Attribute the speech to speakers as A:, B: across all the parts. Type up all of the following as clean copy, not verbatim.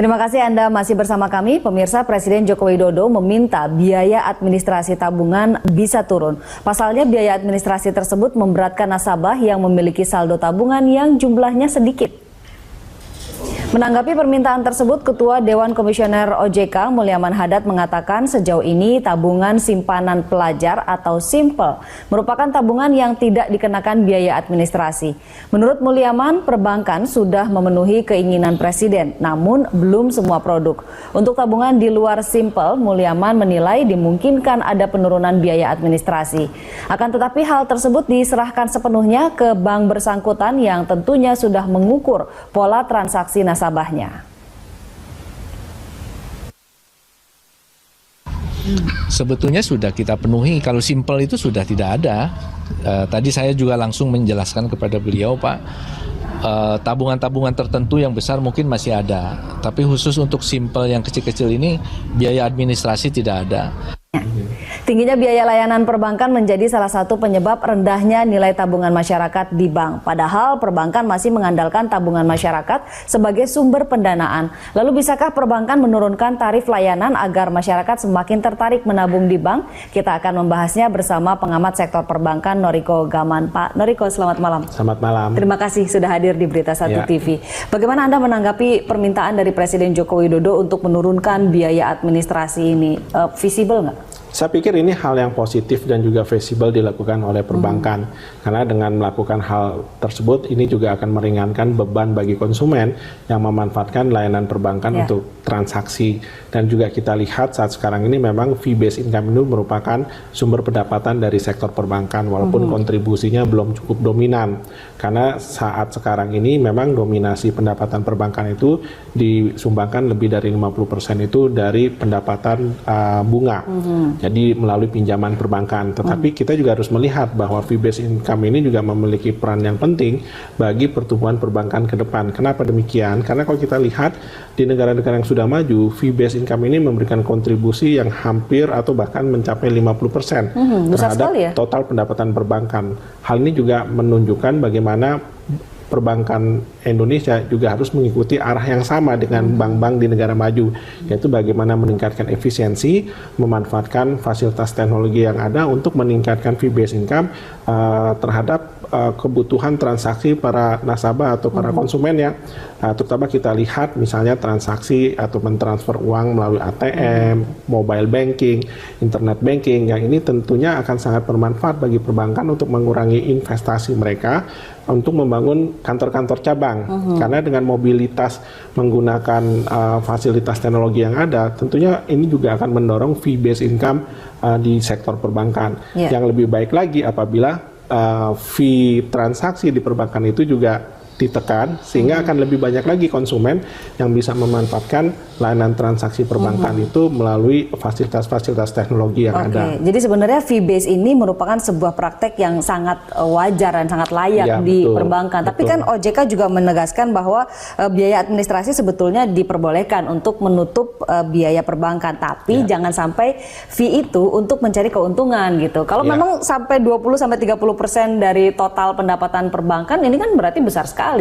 A: Terima kasih Anda masih bersama kami. Pemirsa, Presiden Joko Widodo meminta biaya administrasi tabungan bisa turun. Pasalnya biaya administrasi tersebut memberatkan nasabah yang memiliki saldo tabungan yang jumlahnya sedikit. Menanggapi permintaan tersebut, Ketua Dewan Komisioner OJK Mulyaman Hadad mengatakan sejauh ini tabungan simpanan pelajar atau SIMPEL merupakan tabungan yang tidak dikenakan biaya administrasi. Menurut Mulyaman, perbankan sudah memenuhi keinginan Presiden, namun belum semua produk. Untuk tabungan di luar SIMPEL, Mulyaman menilai dimungkinkan ada penurunan biaya administrasi. Akan tetapi hal tersebut diserahkan sepenuhnya ke bank bersangkutan yang tentunya sudah mengukur pola transaksi nasabahnya.
B: Sebetulnya sudah kita penuhi, kalau SIMPEL itu sudah tidak ada. Tadi saya juga langsung menjelaskan kepada beliau, Pak, tabungan-tabungan tertentu yang besar mungkin masih ada, tapi khusus untuk SIMPEL yang kecil-kecil ini biaya administrasi tidak ada.
A: Tingginya biaya layanan perbankan menjadi salah satu penyebab rendahnya nilai tabungan masyarakat di bank. Padahal perbankan masih mengandalkan tabungan masyarakat sebagai sumber pendanaan. Lalu bisakah perbankan menurunkan tarif layanan agar masyarakat semakin tertarik menabung di bank? Kita akan membahasnya bersama pengamat sektor perbankan Noriko Gaman. Pak Noriko, selamat malam.
C: Selamat malam.
A: Terima kasih sudah hadir di Berita 1 TV. Bagaimana Anda menanggapi permintaan dari Presiden Joko Widodo untuk menurunkan biaya administrasi ini? Visible nggak?
C: Saya pikir ini hal yang positif dan juga visible dilakukan oleh perbankan. Karena dengan melakukan hal tersebut, ini juga akan meringankan beban bagi konsumen yang memanfaatkan layanan perbankan untuk transaksi. Dan juga kita lihat saat sekarang ini memang fee-based income itu merupakan sumber pendapatan dari sektor perbankan, walaupun kontribusinya belum cukup dominan. Karena saat sekarang ini memang dominasi pendapatan perbankan itu disumbangkan lebih dari 50% itu dari pendapatan bunga. Jadi melalui pinjaman perbankan. Tetapi kita juga harus melihat bahwa fee-based income ini juga memiliki peran yang penting bagi pertumbuhan perbankan ke depan. Kenapa demikian? Karena kalau kita lihat di negara-negara yang sudah maju, fee-based income ini memberikan kontribusi yang hampir atau bahkan mencapai 50% terhadap total pendapatan perbankan. Hal ini juga menunjukkan bagaimana perbankan Indonesia juga harus mengikuti arah yang sama dengan bank-bank di negara maju, yaitu bagaimana meningkatkan efisiensi, memanfaatkan fasilitas teknologi yang ada untuk meningkatkan fee-based income terhadap kebutuhan transaksi para nasabah atau para konsumen ya. Terutama kita lihat misalnya transaksi atau mentransfer uang melalui ATM, mobile banking, internet banking, yang ini tentunya akan sangat bermanfaat bagi perbankan untuk mengurangi investasi mereka untuk membangun kantor-kantor cabang. Karena dengan mobilitas menggunakan fasilitas teknologi yang ada, tentunya ini juga akan mendorong fee-based income di sektor perbankan. Yang lebih baik lagi apabila fee transaksi di perbankan itu juga ditekan, sehingga akan lebih banyak lagi konsumen yang bisa memanfaatkan layanan transaksi perbankan itu melalui fasilitas-fasilitas teknologi yang ada.
A: Jadi sebenarnya fee-based ini merupakan sebuah praktek yang sangat wajar dan sangat layak di perbankan. Tapi kan OJK juga menegaskan bahwa biaya administrasi sebetulnya diperbolehkan untuk menutup biaya perbankan, tapi jangan sampai fee itu untuk mencari keuntungan gitu. Kalau memang sampai 20-30% dari total pendapatan perbankan, ini kan berarti besar sekali.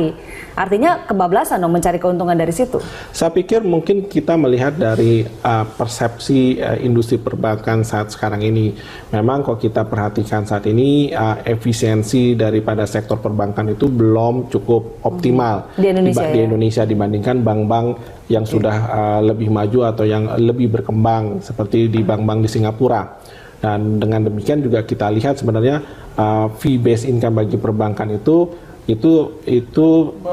A: Artinya kebablasan dong mencari keuntungan dari situ.
C: Saya pikir mungkin kita melihat dari persepsi industri perbankan saat sekarang ini. Memang kalau kita perhatikan saat ini efisiensi daripada sektor perbankan itu belum cukup optimal
A: di Indonesia,
C: dibandingkan bank-bank yang sudah lebih maju atau yang lebih berkembang seperti di bank-bank di Singapura. Dan dengan demikian juga kita lihat sebenarnya fee-based income bagi perbankan itu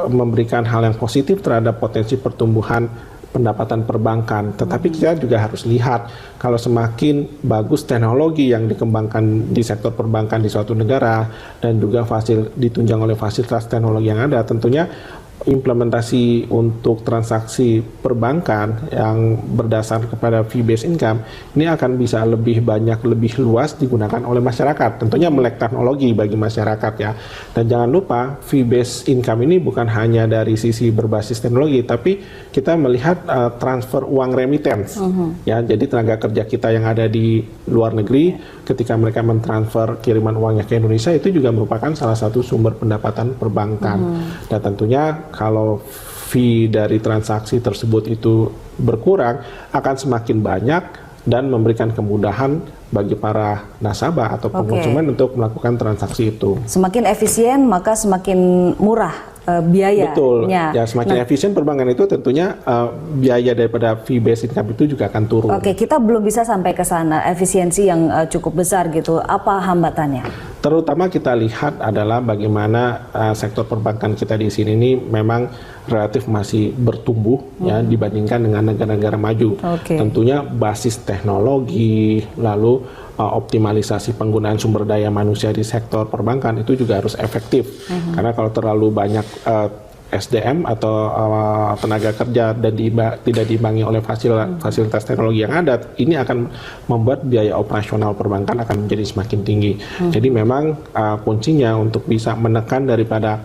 C: memberikan hal yang positif terhadap potensi pertumbuhan pendapatan perbankan. Tetapi kita juga harus lihat kalau semakin bagus teknologi yang dikembangkan di sektor perbankan di suatu negara dan juga ditunjang oleh fasilitas teknologi yang ada, tentunya implementasi untuk transaksi perbankan yang berdasar kepada fee-based income ini akan bisa lebih banyak, lebih luas digunakan oleh masyarakat. Tentunya melek teknologi bagi masyarakat ya. Dan jangan lupa fee-based income ini bukan hanya dari sisi berbasis teknologi, tapi kita melihat transfer uang remittance. Ya, jadi tenaga kerja kita yang ada di luar negeri ketika mereka mentransfer kiriman uangnya ke Indonesia itu juga merupakan salah satu sumber pendapatan perbankan. Dan tentunya kalau fee dari transaksi tersebut itu berkurang, akan semakin banyak dan memberikan kemudahan bagi para nasabah atau konsumen untuk melakukan transaksi itu.
A: Semakin efisien maka semakin murah biayanya.
C: Betul. Ya, semakin efisien perbankan itu tentunya biaya daripada fee based income itu juga akan turun.
A: Oke, kita belum bisa sampai ke sana efisiensi yang cukup besar gitu. Apa hambatannya?
C: Terutama kita lihat adalah bagaimana sektor perbankan kita di sini ini memang relatif masih bertumbuh ya dibandingkan dengan negara-negara maju. Tentunya basis teknologi, lalu optimalisasi penggunaan sumber daya manusia di sektor perbankan itu juga harus efektif. Karena kalau terlalu banyak SDM atau tenaga kerja dan tidak diimbangi oleh fasilitas teknologi yang ada, ini akan membuat biaya operasional perbankan akan menjadi semakin tinggi. Jadi memang kuncinya untuk bisa menekan daripada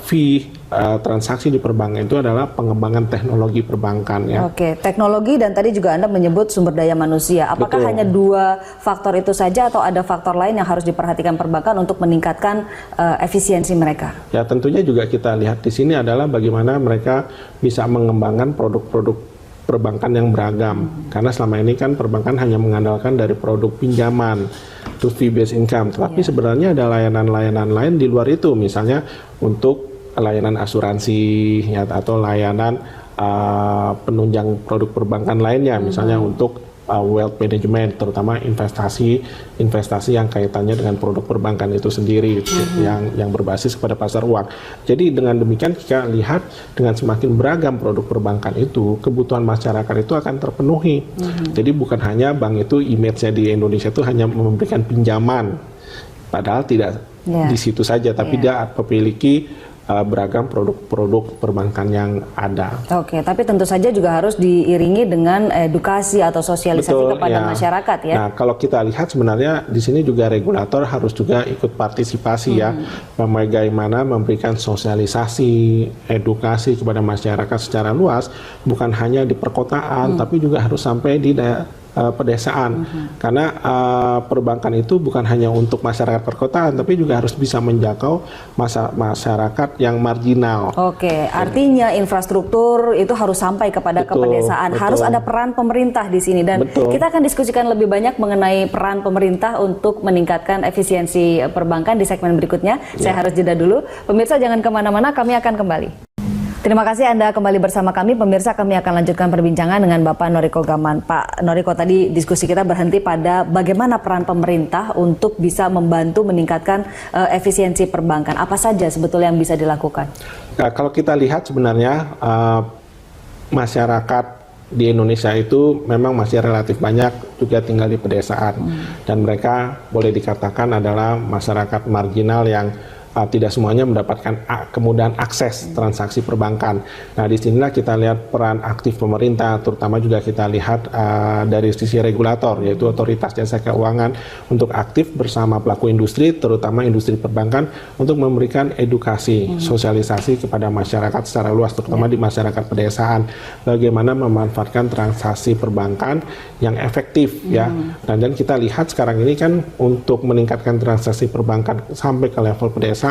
C: fee transaksi di perbankan itu adalah pengembangan teknologi perbankan ya.
A: Oke, teknologi dan tadi juga Anda menyebut sumber daya manusia. Apakah hanya dua faktor itu saja atau ada faktor lain yang harus diperhatikan perbankan untuk meningkatkan efisiensi mereka? Ya,
C: tentunya juga kita lihat di sini adalah bagaimana mereka bisa mengembangkan produk-produk perbankan yang beragam. Karena selama ini kan perbankan hanya mengandalkan dari produk pinjaman to fee based income, tetapi sebenarnya ada layanan-layanan lain di luar itu, misalnya untuk layanan asuransi ya, atau layanan penunjang produk perbankan lainnya, misalnya untuk wealth management, terutama investasi yang kaitannya dengan produk perbankan itu sendiri, yang berbasis pada pasar uang. Jadi dengan demikian kita lihat dengan semakin beragam produk perbankan itu, kebutuhan masyarakat itu akan terpenuhi. Jadi bukan hanya bank itu image-nya di Indonesia itu hanya memberikan pinjaman, padahal tidak di situ saja, tapi dia memiliki beragam produk-produk perbankan yang ada.
A: Oke, tapi tentu saja juga harus diiringi dengan edukasi atau sosialisasi kepada masyarakat ya.
C: Nah, kalau kita lihat sebenarnya di sini juga regulator harus juga ikut partisipasi ya, bagaimana memberikan sosialisasi, edukasi kepada masyarakat secara luas, bukan hanya di perkotaan, tapi juga harus sampai di pedesaan, karena perbankan itu bukan hanya untuk masyarakat perkotaan, tapi juga harus bisa menjangkau masyarakat yang marginal.
A: Oke, artinya infrastruktur itu harus sampai kepada pedesaan. Harus ada peran pemerintah di sini, dan kita akan diskusikan lebih banyak mengenai peran pemerintah untuk meningkatkan efisiensi perbankan di segmen berikutnya. Saya harus jeda dulu. Pemirsa jangan kemana-mana, kami akan kembali. Terima kasih Anda kembali bersama kami. Pemirsa, kami akan lanjutkan perbincangan dengan Bapak Noriko Gaman. Pak Noriko, tadi diskusi kita berhenti pada bagaimana peran pemerintah untuk bisa membantu meningkatkan efisiensi perbankan. Apa saja sebetulnya yang bisa dilakukan?
C: Nah, kalau kita lihat sebenarnya masyarakat di Indonesia itu memang masih relatif banyak juga tinggal di pedesaan. Dan mereka boleh dikatakan adalah masyarakat marginal yang tidak semuanya mendapatkan kemudahan akses transaksi perbankan. Nah, disinilah kita lihat peran aktif pemerintah, terutama juga kita lihat dari sisi regulator, yaitu Otoritas Jasa Keuangan, untuk aktif bersama pelaku industri, terutama industri perbankan, untuk memberikan edukasi, sosialisasi kepada masyarakat secara luas, terutama di masyarakat pedesaan, bagaimana memanfaatkan transaksi perbankan yang efektif ya. Dan kita lihat sekarang ini kan untuk meningkatkan transaksi perbankan sampai ke level pedesaan,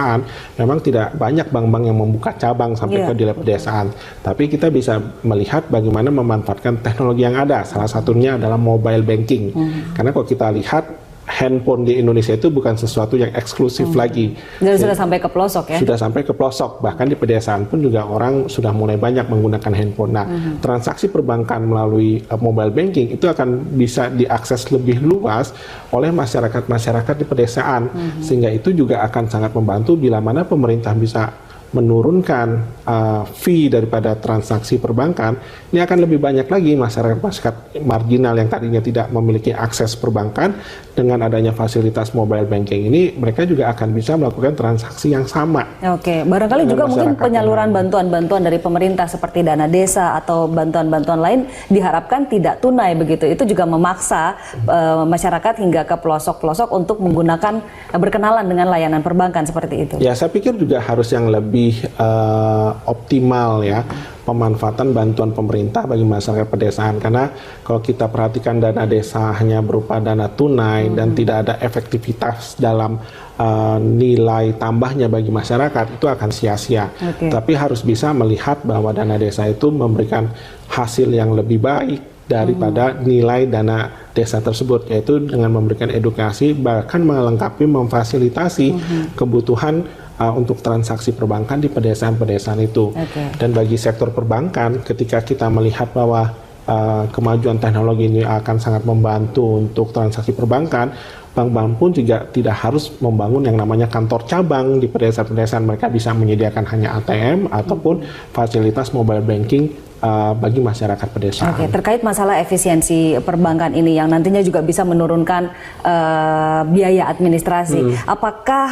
C: memang tidak banyak bank-bank yang membuka cabang sampai ke di pedesaan. Tapi kita bisa melihat bagaimana memanfaatkan teknologi yang ada. Salah satunya adalah mobile banking. Karena kalau kita lihat handphone di Indonesia itu bukan sesuatu yang eksklusif lagi.
A: Dan sudah sampai ke pelosok ya?
C: Sudah sampai ke pelosok. Bahkan di pedesaan pun juga orang sudah mulai banyak menggunakan handphone. Nah, transaksi perbankan melalui mobile banking itu akan bisa diakses lebih luas oleh masyarakat-masyarakat di pedesaan. Sehingga itu juga akan sangat membantu bila mana pemerintah bisa menurunkan fee daripada transaksi perbankan. Ini akan lebih banyak lagi masyarakat marginal yang tadinya tidak memiliki akses perbankan. Dengan adanya fasilitas mobile banking ini, mereka juga akan bisa melakukan transaksi yang sama.
A: Oke, barangkali juga mungkin penyaluran bantuan-bantuan dari pemerintah seperti dana desa atau bantuan-bantuan lain diharapkan tidak tunai begitu. Itu juga memaksa masyarakat hingga ke pelosok-pelosok untuk menggunakan, berkenalan dengan layanan perbankan seperti itu.
C: Ya, saya pikir juga harus yang lebih optimal ya. pemanfaatan bantuan pemerintah bagi masyarakat pedesaan. Karena kalau kita perhatikan dana desa hanya berupa dana tunai dan tidak ada efektivitas dalam nilai tambahnya bagi masyarakat, itu akan sia-sia. Tapi harus bisa melihat bahwa dana desa itu memberikan hasil yang lebih baik daripada nilai dana desa tersebut, yaitu dengan memberikan edukasi, bahkan melengkapi, memfasilitasi kebutuhan untuk transaksi perbankan di pedesaan-pedesaan itu. Dan bagi sektor perbankan, ketika kita melihat bahwa kemajuan teknologi ini akan sangat membantu untuk transaksi perbankan, bank-bank pun juga tidak harus membangun yang namanya kantor cabang di pedesaan-pedesaan. Mereka bisa menyediakan hanya ATM ataupun fasilitas mobile banking bagi masyarakat pedesaan.
A: Terkait masalah efisiensi perbankan ini yang nantinya juga bisa menurunkan biaya administrasi, apakah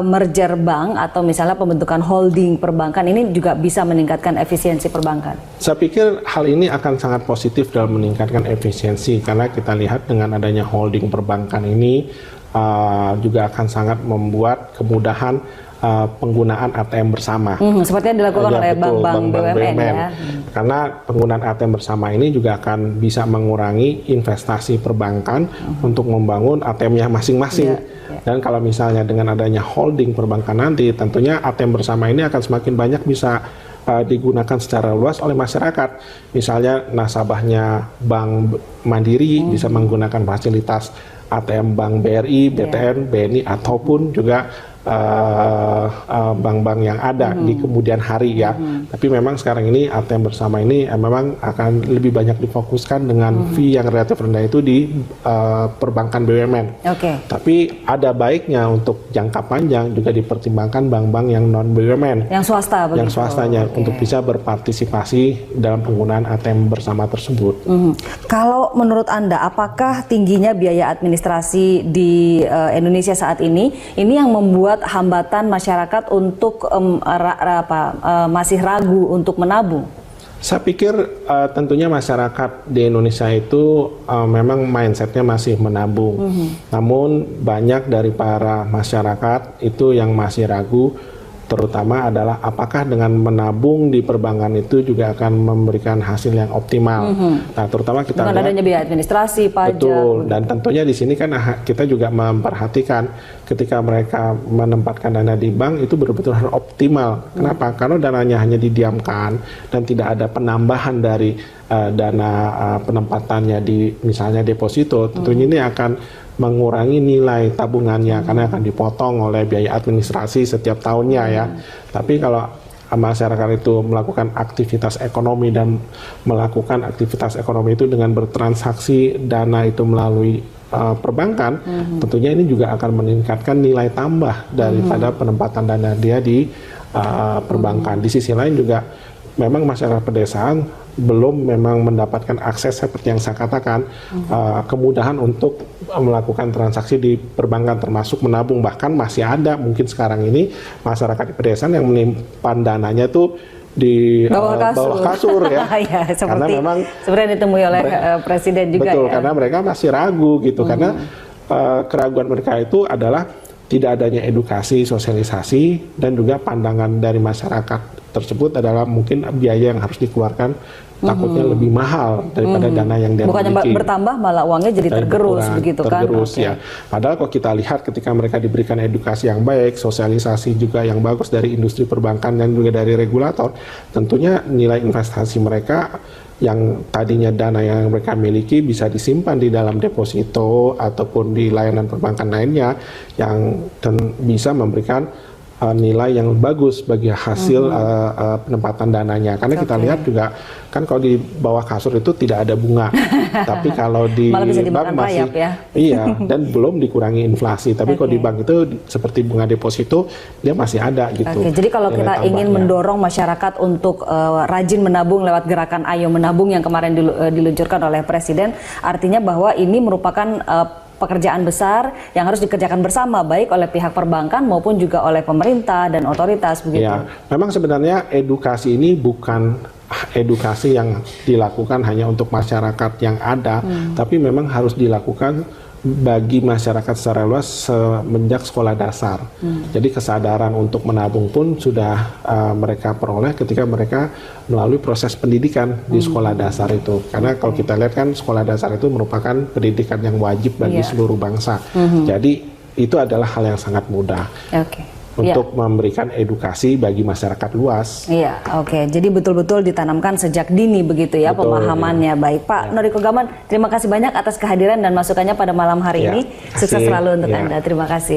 A: merger bank atau misalnya pembentukan holding perbankan ini juga bisa meningkatkan efisiensi perbankan?
C: Saya pikir hal ini akan sangat positif dalam meningkatkan efisiensi, karena kita lihat dengan adanya holding perbankan ini juga akan sangat membuat kemudahan penggunaan ATM bersama.
A: Seperti yang dilakukan oleh bank-bank BUMN ya.
C: Karena penggunaan ATM bersama ini juga akan bisa mengurangi investasi perbankan untuk membangun ATM-nya masing-masing. Dan kalau misalnya dengan adanya holding perbankan nanti, tentunya ATM bersama ini akan semakin banyak bisa digunakan secara luas oleh masyarakat. Misalnya nasabahnya Bank Mandiri bisa menggunakan fasilitas ATM Bank BRI, BTN, BNI, ataupun juga bank-bank yang ada di kemudian hari ya. Tapi memang sekarang ini ATM bersama ini memang akan lebih banyak difokuskan dengan fee yang relatif rendah itu di perbankan BUMN. Tapi ada baiknya untuk jangka panjang juga dipertimbangkan bank-bank yang non BUMN.
A: Yang swasta begitu.
C: Yang swastanya untuk bisa berpartisipasi dalam penggunaan ATM bersama tersebut.
A: Kalau menurut Anda, apakah tingginya biaya administrasi di Indonesia saat ini yang membuat hambatan masyarakat untuk masih ragu untuk menabung?
C: Saya pikir tentunya masyarakat di Indonesia itu memang mindsetnya masih menabung. Namun banyak dari para masyarakat itu yang masih ragu, terutama adalah apakah dengan menabung di perbankan itu juga akan memberikan hasil yang optimal. Nah, terutama kita lihat
A: adanya biaya administrasi, pajak.
C: Betul, dan tentunya di sini kan kita juga memperhatikan ketika mereka menempatkan dana di bank itu betul-betul harus optimal. Kenapa? Karena dananya hanya didiamkan dan tidak ada penambahan dari dana penempatannya di misalnya deposito. Tentunya ini akan mengurangi nilai tabungannya karena akan dipotong oleh biaya administrasi setiap tahunnya ya. Tapi kalau masyarakat itu melakukan aktivitas ekonomi dan melakukan aktivitas ekonomi itu dengan bertransaksi dana itu melalui perbankan, tentunya ini juga akan meningkatkan nilai tambah daripada penempatan dana dia di perbankan. Di sisi lain juga memang masyarakat pedesaan belum memang mendapatkan akses seperti yang saya katakan, kemudahan untuk melakukan transaksi di perbankan termasuk menabung. Bahkan masih ada mungkin sekarang ini masyarakat di pedesaan yang menyimpan dananya tuh di bawah kasur ya.
A: Ya,
C: karena memang
A: seperti yang ditemui oleh Presiden juga.
C: Betul,
A: ya.
C: karena mereka masih ragu gitu, karena keraguan mereka itu adalah tidak adanya edukasi, sosialisasi, dan juga pandangan dari masyarakat tersebut adalah mungkin biaya yang harus dikeluarkan takutnya lebih mahal daripada dana yang dia
A: bukannya
C: miliki.
A: bertambah malah uangnya jadi tergerus begitu kan?
C: Ya. Padahal kalau kita lihat ketika mereka diberikan edukasi yang baik, sosialisasi juga yang bagus dari industri perbankan dan juga dari regulator, tentunya nilai investasi mereka yang tadinya dana yang mereka miliki bisa disimpan di dalam deposito ataupun di layanan perbankan lainnya yang bisa memberikan nilai yang bagus bagi hasil penempatan dananya. Karena kita lihat juga kan kalau di bawah kasur itu tidak ada bunga, tapi kalau di bank masih iya dan belum dikurangi inflasi. Tapi kalau di bank itu seperti bunga deposito dia masih ada gitu.
A: Jadi kalau kita ingin mendorong masyarakat untuk rajin menabung lewat gerakan Ayo Menabung yang kemarin diluncurkan oleh Presiden, artinya bahwa ini merupakan pekerjaan besar yang harus dikerjakan bersama baik oleh pihak perbankan maupun juga oleh pemerintah dan otoritas begitu.
C: Ya, memang sebenarnya edukasi ini bukan edukasi yang dilakukan hanya untuk masyarakat yang ada, tapi memang harus dilakukan bagi masyarakat secara luas semenjak sekolah dasar. Jadi kesadaran untuk menabung pun sudah mereka peroleh ketika mereka melalui proses pendidikan di sekolah dasar itu. Karena kalau kita lihat kan sekolah dasar itu merupakan pendidikan yang wajib bagi seluruh bangsa. Jadi itu adalah hal yang sangat mudah. Untuk memberikan edukasi bagi masyarakat luas.
A: Iya, oke. Jadi betul-betul ditanamkan sejak dini begitu ya, betul, pemahamannya. Baik, Pak Noriko Gaman, terima kasih banyak atas kehadiran dan masukannya pada malam hari ini. Sukses selalu untuk Anda. Terima kasih.